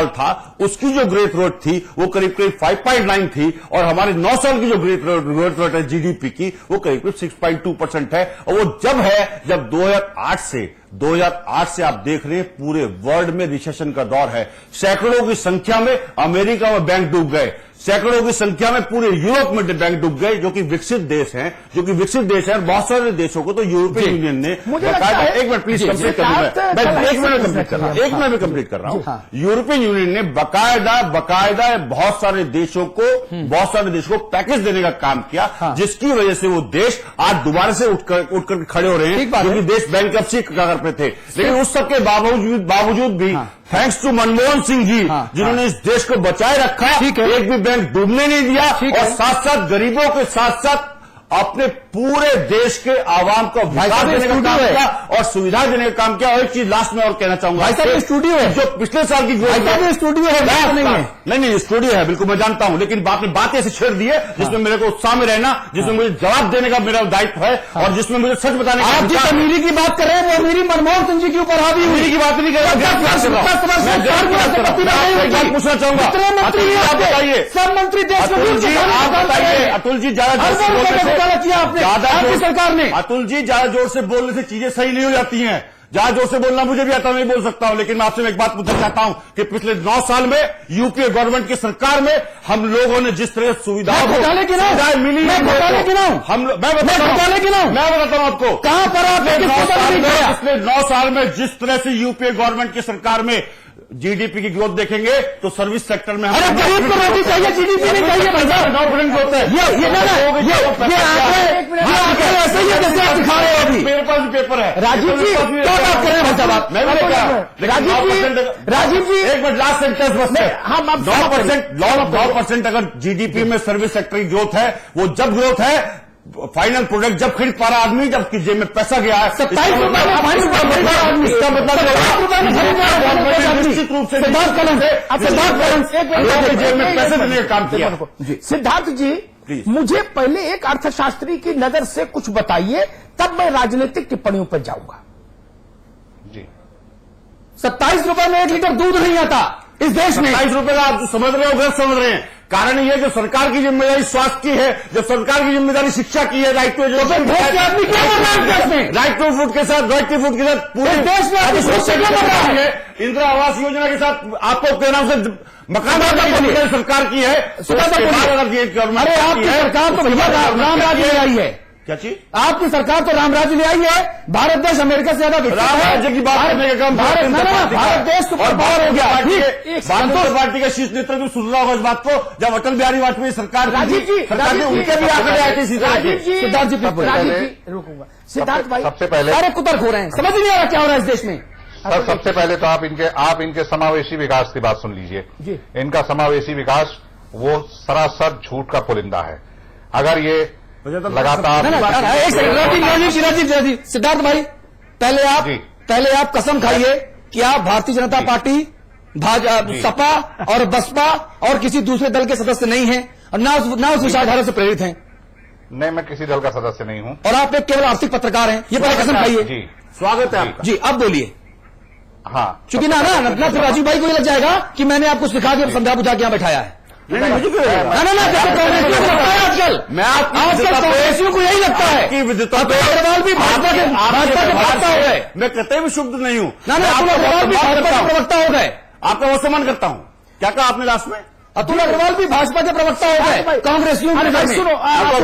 साल था उसकी जो ग्रोथ रेट थी वो करीब करीब 5.9 थी, और हमारे 9 साल की जो ग्रोथ रेट है जीडीपी की वो करीब करीब 6.2% है। और वो जब 2008 से आप देख रहे हैं पूरे वर्ल्ड में रिसेशन का दौर है। सैकड़ों की संख्या में अमेरिका में बैंक डूब गए, सैकड़ों की संख्या में पूरे यूरोप में बैंक डूब गए, जो कि विकसित देश हैं। बहुत सारे देशों को तो यूरोपियन यूनियन ने एक मिनट प्लीज कंप्लीट एक मिनट में कंप्लीट कर रहा हूं। यूरोपियन यूनियन ने बकायदा बहुत सारे देशों को पैकेज देने का काम किया, जिसकी वजह से वो देश आज दोबारा से उठकर खड़े हो रहे हैं, क्योंकि देश बैंकरप्सी कगार पे थे। लेकिन उस सबके बावजूद भी थैंक्स टू मनमोहन सिंह जी, जिन्होंने इस देश को बचाए रखा, एक भी बैंक डूबने नहीं दिया, और साथ साथ गरीबों के साथ साथ अपने पूरे देश के आवाम को विकास देने का काम किया और सुविधा देने का काम किया। और एक चीज लास्ट में और कहना चाहूंगा, स्टूडियो है जो पिछले साल की स्टूडियो है, नहीं स्टूडियो है, बिल्कुल मैं जानता हूं, लेकिन बातें ऐसे छेड़ दी है जिसमें मेरे को उत्साह में रहना, जिसमें मुझे जवाब देने का मेरा दायित्व है, और जिसमें मुझे सच बताने का। आप जिस अमीरी की बात कर रहे हैं वो अमीरी मनमोहन सिंह जी के ऊपर हावी हुई की बात नहीं कर रहा। पूछना चाहूंगा, बताइए सब मंत्री अतुल जी आपकी सरकार ने, अतुल जी ज्यादा जोर से बोलने से चीजें सही नहीं हो जाती हैं। ज्यादा जोर से बोलना मुझे भी आता, नहीं बोल सकता हूं, लेकिन मैं आपसे एक बात पूछना चाहता हूं कि पिछले 9 साल में यूपीए गवर्नमेंट की सरकार में हम लोगों ने जिस तरह सुविधाएं मिली, मैं बताता हूं आपको कहां पर पिछले 9 साल में जिस तरह से यूपीए गवर्नमेंट की सरकार में जीडीपी की ग्रोथ देखेंगे तो सर्विस सेक्टर में गरीब को रोटी चाहिए, जीडीपी नहीं चाहिए भाई साहब। 9% ग्रोथ है, मेरे पास भी पेपर है। राजीव जी क्या बात कर रहे हैं भाई साहब? राजीव जी एक मिनट, लास्ट सेंटेंस बस। हम 9% अगर जीडीपी में सर्विस सेक्टर की ग्रोथ है, वो जब ग्रोथ है फाइनल प्रोडक्ट जब खरीद पा रहा आदमी, जब जेब में पैसा गया है, 27 रुपए में इसका मतलब निश्चित रूप से जेब में पैसे देने का काम किया। सिद्धार्थ जी, मुझे पहले एक अर्थशास्त्री की नजर से कुछ बताइए, तब मैं राजनीतिक टिप्पणियों पर जाऊंगा। जी 27 रुपए में 1 लीटर दूध नहीं आता इस देश में। 27 रुपए का आप समझ रहे हो, गलत समझ रहे हैं। कारण ये जो सरकार की जिम्मेदारी स्वास्थ्य की है, जब सरकार की जिम्मेदारी शिक्षा की है, right to education, right to food के साथ पूरे देश में इंदिरा आवास योजना के साथ आपको कहना से मकान सरकार की है। अरे आपकी सरकार तो भैया रामराज ले आई है। क्या चीज? आपकी सरकार तो रामराज ले आई है। भारत देश अमेरिका से ज्यादा राज्य की बात करने का काम भारत देश तो पावर हो गया। भारतीय पार्टी का शीर्ष नेतृत्व सुन रहा होगा इस बात को, जब अटल बिहारी वाजपेयी सरकार, राजीव जी उनके भी आंकड़े आए थे। सिद्धार्थ जी रुकूंगा। सिद्धार्थ भाई सबसे पहले सारे कुतर हो रहे हैं, समझ नहीं आ रहा क्या हो रहा है इस देश में। सर सबसे पहले तो आप इनके समावेशी विकास की बात सुन लीजिए। इनका समावेशी विकास वो सरासर झूठ का पुलिंदा है। अगर ये लगातार राजीव सिद्धार्थ भाई, पहले आप कसम खाइए कि आप भारतीय जनता पार्टी, सपा और बसपा और किसी दूसरे दल के सदस्य नहीं हैं, और ना उस विचारधारा से प्रेरित हैं। नहीं, मैं किसी दल का सदस्य नहीं हूं, और आप एक केवल आर्थिक पत्रकार हैं, ये पहले कसम खाइए। जी स्वागत है आपका। जी अब बोलिए। हाँ, चूंकि ना फिर राजीव भाई को ये लग जाएगा कि मैंने आपको सिखा के समझा बुझा के यहाँ बैठाया है। मुझे क्यों आजकल कांग्रेसियों को यही लगता है कि अग्रवाल भी भाजपा के प्रवक्ता हो गए। मैं कतई भी शुद्ध नहीं हूं। अतुल अग्रवाल भी भाजपा के प्रवक्ता हो गए। आपका वो सम्मान करता हूं। क्या कहा आपने लास्ट में? अतुल अग्रवाल भी भाजपा के प्रवक्ता हो गए। कांग्रेसियों सुनो, भाजपा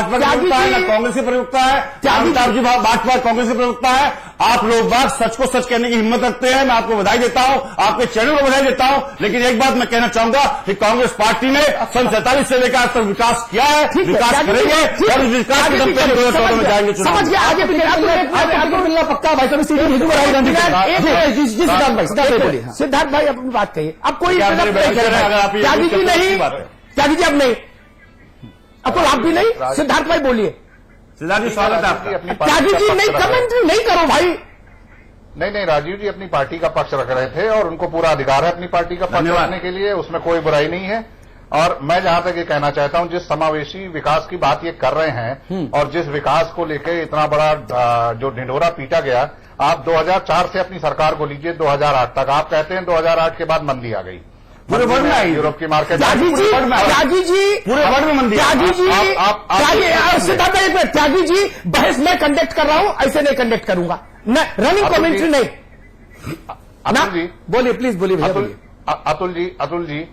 के प्रवक्ता है ना कांग्रेस के प्रवक्ता है, अमिताभ जी भाजपा कांग्रेस के प्रवक्ता है। आप लोग बात सच को सच कहने की हिम्मत रखते हैं, मैं आपको बधाई देता हूं, आपके चैनल को बधाई देता हूं। लेकिन एक बात मैं कहना चाहूंगा कि कांग्रेस पार्टी ने सन 47 से लेकर आज तक विकास किया है, विकास करेंगे और विकास के दम पे 2014 में जाएंगे। समझ गया, आगे मिलना पक्का भाई। कभी सीधी भेजूंगा राहुल गांधी। सिद्धार्थ भाई अपनी बात कहिए। अब कोई त्यागी जी नहीं, त्यागी जी अब नहीं, अतुल आप भी नहीं, सिद्धार्थ भाई बोलिए। सिद्धार्थ जी स्वागत है आपका। त्यागी जी नहीं, कमेंट्री नहीं करो भाई। नहीं, राजीव जी अपनी पार्टी का पक्ष रख रहे थे और उनको पूरा अधिकार है अपनी पार्टी का पक्ष रखने के लिए, उसमें कोई बुराई नहीं है। और मैं जहां तक ये कहना चाहता हूं, जिस समावेशी विकास की बात ये कर रहे हैं और जिस विकास को लेकर इतना बड़ा जो ढिंढोरा पीटा गया, आप 2004 से अपनी सरकार को लीजिए 2008 तक, आप कहते हैं 2008 के बाद मंदी आ गई, पूरे वर्ल्ड में आई, यूरोप की मार्केट त्यागी जी पूरे वर्ल्ड में मंदी, त्यागी जी त्यागी जी बहस मैं कंडक्ट कर रहा हूं, ऐसे नहीं कंडक्ट करूंगा मैं, रनिंग कमेंट्री नहीं। अतुल जी बोलिए, प्लीज बोलिए भैया, बोलिए। अतुल जी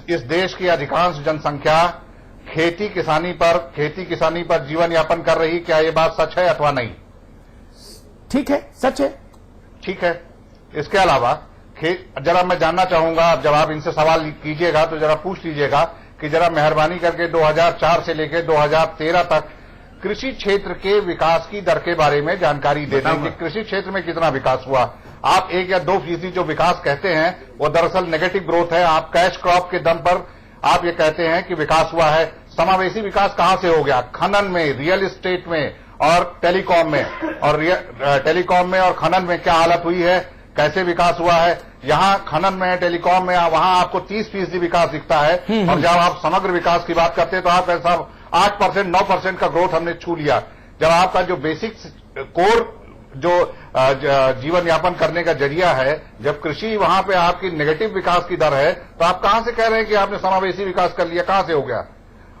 इस देश की अधिकांश जनसंख्या खेती किसानी पर जीवन यापन कर रही, क्या ये बात सच है अथवा नहीं? ठीक है, सच है, ठीक है। इसके अलावा जरा मैं जानना चाहूंगा, जब आप इनसे सवाल कीजिएगा तो जरा पूछ लीजिएगा कि जरा मेहरबानी करके 2004 से लेकर 2013 तक कृषि क्षेत्र के विकास की दर के बारे में जानकारी दे दें कि कृषि क्षेत्र में कितना विकास हुआ। आप 1 या 2% जो विकास कहते हैं वो दरअसल नेगेटिव ग्रोथ है। आप कैश क्रॉप के दम पर आप ये कहते हैं कि विकास हुआ है। समावेशी विकास कहां से हो गया? खनन में, रियल एस्टेट में और टेलीकॉम में, और टेलीकॉम में और खनन में क्या हालत हुई है, कैसे विकास हुआ है? यहां खनन में, टेलीकॉम में वहां आपको 30% विकास दिखता है, और जब आप समग्र विकास की बात करते हैं तो आप ऐसा 8%, 9% का ग्रोथ हमने छू लिया। जब आपका जो बेसिक कोर जो जीवन यापन करने का जरिया है, जब कृषि वहां पे आपकी नेगेटिव विकास की दर है, तो आप कहां से कह रहे हैं कि आपने समावेशी विकास कर लिया? कहां से हो गया?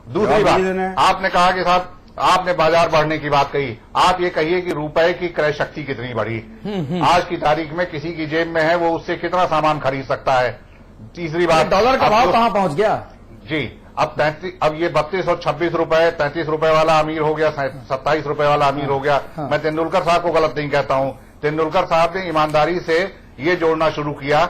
दूसरी बात, आपने कहा कि साहब आपने बाजार बढ़ने की बात कही, आप ये कहिए कि रुपए की क्रय शक्ति कितनी बढ़ी, आज की तारीख में किसी की जेब में है वो उससे कितना सामान खरीद सकता है। तीसरी बात, डॉलर का भाव कहां पहुंच गया जी? अब ये 32 और 26 रुपए, 33 रुपए वाला अमीर हो गया, 27 रुपए वाला अमीर हो गया। मैं तेंदुलकर साहब को गलत नहीं कहता हूं। तेंदुलकर साहब ने ईमानदारी से ये जोड़ना शुरू किया,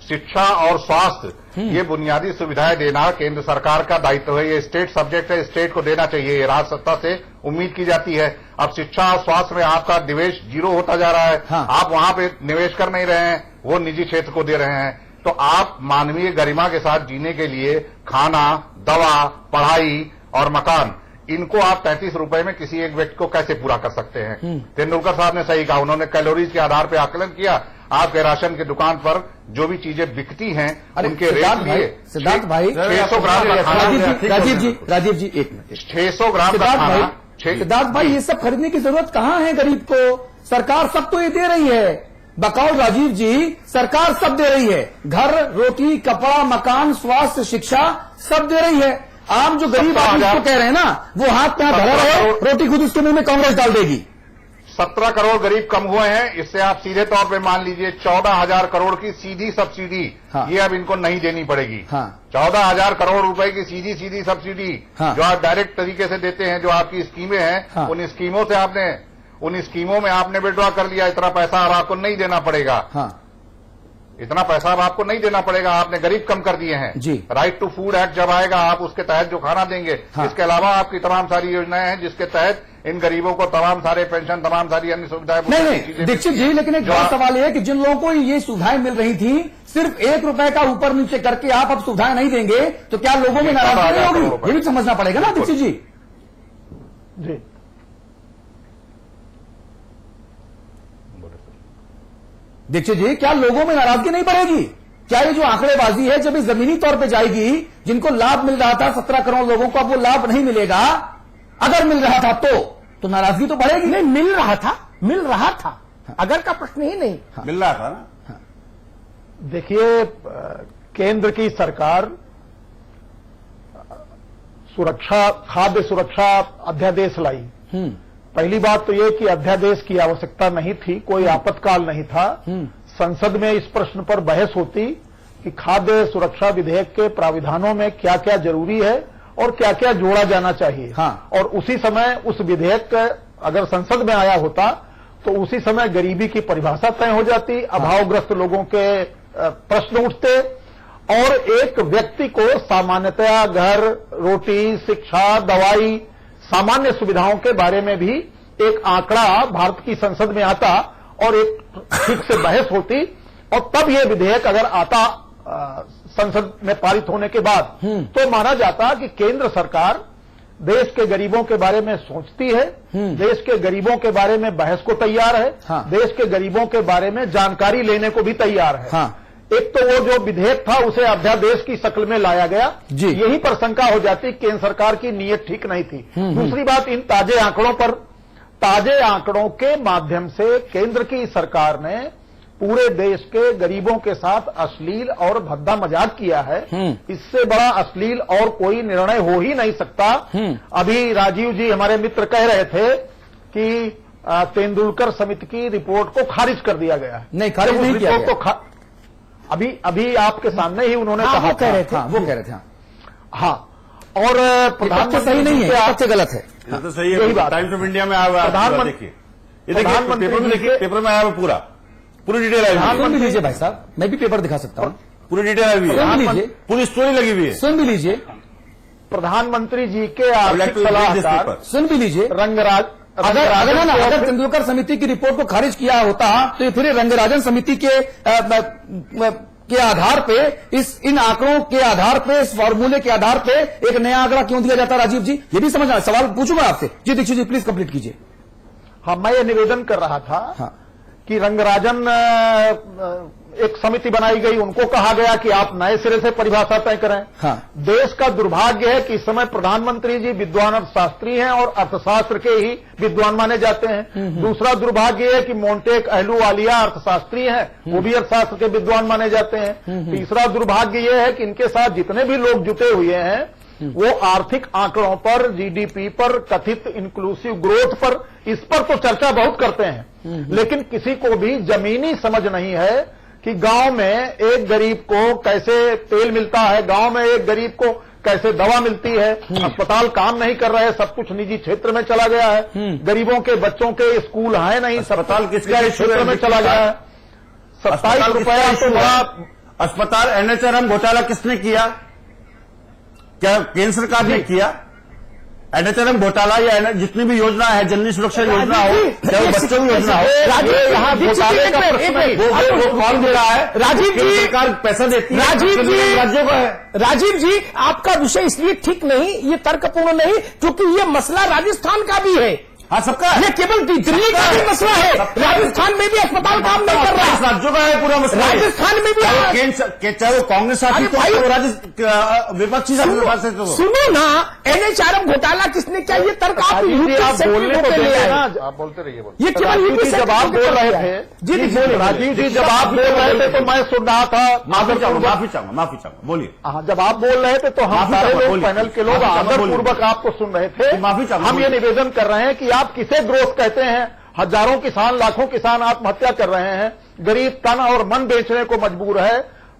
शिक्षा और स्वास्थ्य ये बुनियादी सुविधाएं देना केंद्र सरकार का दायित्व है, ये स्टेट सब्जेक्ट है, स्टेट को देना चाहिए, ये राज्य सत्ता से उम्मीद की जाती है। अब शिक्षा और स्वास्थ्य में आपका निवेश 0 होता जा रहा है, आप वहां पे निवेश कर नहीं रहे हैं, वो निजी क्षेत्र को दे रहे हैं। तो आप मानवीय गरिमा के साथ जीने के लिए खाना, दवा, पढ़ाई और मकान, इनको आप 33 रुपए में किसी एक व्यक्ति को कैसे पूरा कर सकते हैं? तेंदुलकर साहब ने सही कहा, उन्होंने कैलोरीज के आधार पर आकलन किया। आपके राशन की दुकान पर जो भी चीजें बिकती हैं उनके रेट लिए सिद्धार्थ भाई 600 ग्राम का खाना, राजीव जी 1 मिनट, 600 ग्राम का खाना, सिद्धार्थ भाई ये सब खरीदने की जरूरत कहां है गरीब को? सरकार सब तो ये दे रही है, बकौल राजीव जी सरकार सब दे रही है, घर, रोटी, कपड़ा, मकान, स्वास्थ्य, शिक्षा सब दे रही है। आम जो गरीब आदमी को कह रहे हैं ना, वो हाथ में हाथ धरा रहे, रोटी खुद उसके मुंह में कांग्रेस डाल देगी। 17 करोड़ गरीब कम हुए हैं, इससे आप सीधे तौर पे मान लीजिए 14,000 करोड़ की सीधी सब्सिडी ये अब इनको नहीं देनी पड़ेगी। 14,000 करोड़ रुपए की सीधी सब्सिडी जो आप डायरेक्ट तरीके से देते हैं, जो आपकी स्कीमें हैं, उन स्कीमों में आपने विड्रॉ कर लिया, इतना पैसा अब आपको नहीं देना पड़ेगा। इतना पैसा अब आपको नहीं देना पड़ेगा, आपने गरीब कम कर दिए हैं जी। राइट टू फूड एक्ट जब आएगा, आप उसके तहत जो खाना देंगे, इसके अलावा आपकी तमाम सारी योजनाएं हैं जिसके तहत इन गरीबों को तमाम सारे पेंशन, तमाम सारी अन्य सुविधाएं। नहीं दीक्षित जी, लेकिन एक बड़ा सवाल है कि जिन लोगों को ये सुविधाएं मिल रही थी, सिर्फ 1 रुपए का ऊपर नीचे करके आप अब सुविधाएं नहीं देंगे, तो क्या लोगों में नाराजगी नहीं होगी? ये भी समझना पड़ेगा ना दीक्षित जी। दीक्षित जी, क्या लोगों में नाराजगी नहीं बढ़ेगी? क्या ये जो आंकड़ेबाजी है जब ये जमीनी तौर पे जाएगी, जिनको लाभ मिल रहा था 17 करोड़ लोगों को, अब वो लाभ नहीं मिलेगा, अगर मिल रहा था तो नाराजगी तो बढ़ेगी। नहीं, मिल रहा था, अगर का प्रश्न ही नहीं, मिल रहा था ना। देखिए, केंद्र की सरकार खाद्य सुरक्षा अध्यादेश लाई। पहली बात तो यह कि अध्यादेश की आवश्यकता नहीं थी, कोई आपातकाल नहीं था। संसद में इस प्रश्न पर बहस होती कि खाद्य सुरक्षा विधेयक के प्राविधानों में क्या क्या जरूरी है और क्या क्या जोड़ा जाना चाहिए। और उसी समय उस विधेयक अगर संसद में आया होता तो उसी समय गरीबी की परिभाषा तय हो जाती, अभावग्रस्त लोगों के प्रश्न उठते, और एक व्यक्ति को सामान्यतया घर, रोटी, शिक्षा, दवाई, सामान्य सुविधाओं के बारे में भी एक आंकड़ा भारत की संसद में आता और एक ठीक से बहस होती, और तब यह विधेयक अगर आता संसद में पारित होने के बाद, तो माना जाता कि केंद्र सरकार देश के गरीबों के बारे में सोचती है, देश के गरीबों के बारे में बहस को तैयार है, देश के गरीबों के बारे में जानकारी लेने को भी तैयार है। एक तो वो जो विधेयक था उसे अध्यादेश की शक्ल में लाया गया जी। यही पर शंका हो जाती केंद्र सरकार की नीयत ठीक नहीं थी। दूसरी बात, इन ताजे आंकड़ों के माध्यम से केंद्र की सरकार ने पूरे देश के गरीबों के साथ अश्लील और भद्दा मजाक किया है। इससे बड़ा अश्लील और कोई निर्णय हो ही नहीं सकता। अभी राजीव जी हमारे मित्र कह रहे थे कि तेंदुलकर समिति की रिपोर्ट को खारिज कर दिया गया है। नहीं, खारिज नहीं किया गया। अभी आपके सामने ही उन्होंने कहा, वो कह रहे थे, वो कह रहे थे। हाँ, और प्रधानमंत्री सही नहीं है, सबसे गलत है। ये तो सही है। टाइम्स ऑफ इंडिया में आया हुआ प्रधानमंत्री, देखिए, पेपर में देखिए, पेपर में आया हुआ पूरी डिटेल आई हुई है। सुन भी लीजिए भाई साहब, मैं भी पेपर दिखा सकता हूँ। पूरी डिटेल आई हुई सुन भी है, लीजिए, पूरी स्टोरी लगी हुई है। सुन भी लीजिए, प्रधानमंत्री जी के आर्थिक सलाहकार, सुन भी लीजिए। अगर तेंदुलकर समिति की रिपोर्ट को खारिज किया होता तो ये फिर रंगराजन समिति के आधार पे, इन आंकड़ों के आधार पे, इस फॉर्मूले के आधार पे एक नया आंकड़ा क्यों दिया जाता? राजीव जी, ये भी समझना, सवाल पूछूंगा आपसे। जी दीक्षित जी, प्लीज कंप्लीट कीजिए। हाँ, मैं ये निवेदन कर रहा था हाँ। कि रंगराजन एक समिति बनाई गई, उनको कहा गया कि आप नए सिरे से परिभाषा तय करें। हाँ। देश का दुर्भाग्य है कि इस समय प्रधानमंत्री जी विद्वान अर्थशास्त्री हैं और अर्थशास्त्र के ही विद्वान माने जाते हैं। दूसरा दुर्भाग्य है कि मोंटेक अहलूवालिया अर्थशास्त्री हैं, वो भी अर्थशास्त्र के विद्वान माने जाते हैं। तीसरा दुर्भाग्य यह है कि इनके साथ जितने भी लोग जुटे हुए हैं वो आर्थिक आंकड़ों पर, जीडीपी पर, कथित इंक्लूसिव ग्रोथ पर, इस पर तो चर्चा बहुत करते हैं, लेकिन किसी को भी जमीनी समझ नहीं है कि गांव में एक गरीब को कैसे तेल मिलता है, गांव में एक गरीब को कैसे दवा मिलती है। अस्पताल काम नहीं कर रहे, सब कुछ निजी क्षेत्र में चला गया है। गरीबों के बच्चों के स्कूल है नहीं, अस्पताल किसका क्षेत्र में चला गया है। 27 रुपया तो बड़ा। अस्पताल एनएचआरएम घोटाला किसने किया? क्या केंद्र सरकार ने किया? एनएचआरएम घोटाला या जितनी भी योजना है, जननी सुरक्षा योजना हो, चाहे वो बच्चों की योजना हो, यहाँ घोटाले का वो कौन दे रहा है? राजीव जी, सरकार पैसा देती है, राजीव जी, राज्यों को है। राजीव जी, आपका विषय इसलिए ठीक नहीं, ये तर्कपूर्ण नहीं, क्योंकि ये मसला राजस्थान का भी है। हाँ, सबका ये केवल दिल्ली का भी मसला है। राजस्थान में भी अस्पताल काम नहीं कर रहा, राज्यों का है पूरा मसला। राजस्थान में भी चाहे वो कांग्रेस शासित हो, विपक्षी शासित हो। सुनो ना, एनएचआरएम घोटाला किसने किया? ये तर्क आप बोलने को ले आए। आप बोलते रहिए। ये केवल जब आप बोल रहे थे, जी राजीव जी, जब आप बोल रहे थे तो मैं सुन रहा था। माफी चाहूंगा, बोलिए। हाँ, जब आप बोल रहे थे तो हम सारे लोग, पैनल के लोग आदरपूर्वक आपको सुन रहे थे। माफी चाहूंगा। हम ये निवेदन कर रहे हैं कि आप किसे ग्रोथ कहते हैं? हजारों किसान, लाखों किसान आत्महत्या कर रहे हैं, गरीब तन और मन बेचने को मजबूर है,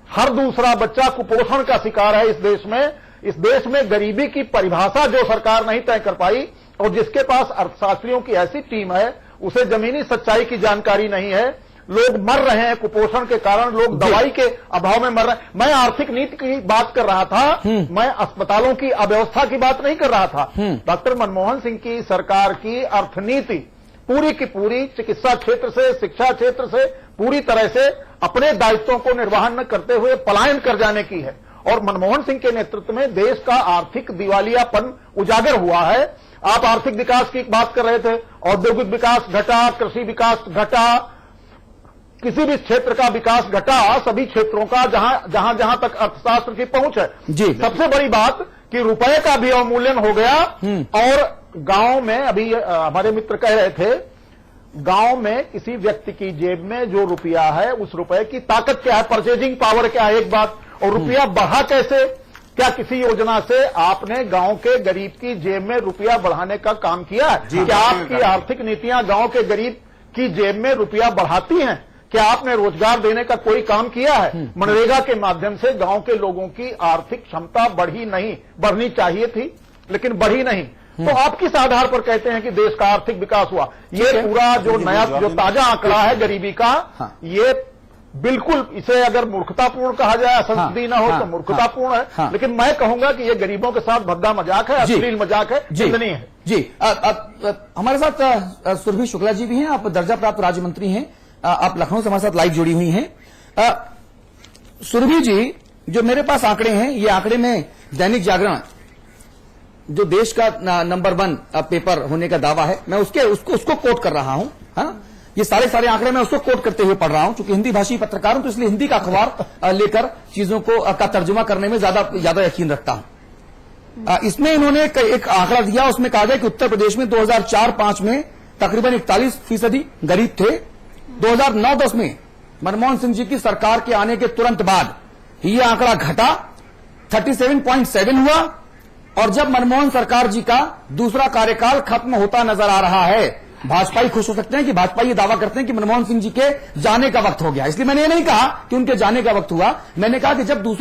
हर दूसरा बच्चा कुपोषण का शिकार है इस देश में। इस देश में गरीबी की परिभाषा जो सरकार नहीं तय कर पाई, और जिसके पास अर्थशास्त्रियों की ऐसी टीम है, उसे जमीनी सच्चाई की जानकारी नहीं है। लोग मर रहे हैं कुपोषण के कारण, लोग दवाई के अभाव में मर रहे हैं। मैं आर्थिक नीति की बात कर रहा था, मैं अस्पतालों की अव्यवस्था की बात नहीं कर रहा था। डॉक्टर मनमोहन सिंह की सरकार की अर्थनीति पूरी की पूरी चिकित्सा क्षेत्र से, शिक्षा क्षेत्र से पूरी तरह से अपने दायित्वों को निर्वहन न करते हुए पलायन कर जाने की है। और मनमोहन सिंह के नेतृत्व में देश का आर्थिक दिवालियापन उजागर हुआ है। आप आर्थिक विकास की बात कर रहे थे, औद्योगिक विकास घटा, कृषि विकास घटा, किसी भी क्षेत्र का विकास घटा, सभी क्षेत्रों का जहां जहां तक अर्थशास्त्र की पहुंच है। जी। सबसे बड़ी बात कि रुपए का भी अवमूल्यन हो गया। और गांव में, अभी हमारे मित्र कह रहे थे, गांव में किसी व्यक्ति की जेब में जो रुपया है, उस रुपए की ताकत क्या है, परचेजिंग पावर क्या है, एक बात। और रुपया बढ़ा कैसे? क्या किसी योजना से आपने गांव के गरीब की जेब में रुपया बढ़ाने का काम किया है? क्या आपकी आर्थिक नीतियां गांव के गरीब की जेब में रुपया बढ़ाती हैं? क्या आपने रोजगार देने का कोई काम किया है? मनरेगा के माध्यम से गांव के लोगों की आर्थिक क्षमता बढ़ी नहीं, बढ़नी चाहिए थी लेकिन बढ़ी नहीं। तो आप किस आधार पर कहते हैं कि देश का आर्थिक विकास हुआ? ये पूरा जो नया, जो ताजा आंकड़ा है गरीबी का, ये बिल्कुल, इसे अगर मूर्खतापूर्ण कहा जाए, असंसदीय न हो तो मूर्खतापूर्ण है। लेकिन मैं कहूंगा कि ये गरीबों के साथ भद्दा मजाक है, अश्लील मजाक है, जिंदनी है। जी, हमारे साथ सुरभि शुक्ला जी भी हैं, आप दर्जा प्राप्त राज्य मंत्री हैं, आप लखनऊ से हमारे साथ लाइव जुड़ी हुई हैं। सुरभि जी, जो मेरे पास आंकड़े हैं, ये आंकड़े में दैनिक जागरण जो देश का नंबर 1 पेपर होने का दावा है, मैं उसको कोट कर रहा हूं। हाँ, ये सारे आंकड़े मैं उसको कोट करते हुए पढ़ रहा हूं, क्योंकि हिंदी भाषी पत्रकार हूं, तो इसलिए हिंदी का अखबार लेकर चीजों को का तर्जुमा करने में ज्यादा यकीन रखता हूं। इसमें इन्होंने एक आंकड़ा दिया, उसमें कहा गया कि उत्तर प्रदेश में 2004-5 में तकरीबन 41% गरीब थे। 2009-10 में मनमोहन सिंह जी की सरकार के आने के तुरंत बाद ये आंकड़ा घटा, 37.7 हुआ, और जब मनमोहन सरकार जी का दूसरा कार्यकाल खत्म होता नजर आ रहा है, भाजपाई खुश हो सकते हैं कि भाजपा ये दावा करते हैं कि मनमोहन सिंह जी के जाने का वक्त हो गया। इसलिए मैंने ये नहीं कहा कि उनके जाने का वक्त हुआ, मैंने कहा कि जब दूसरा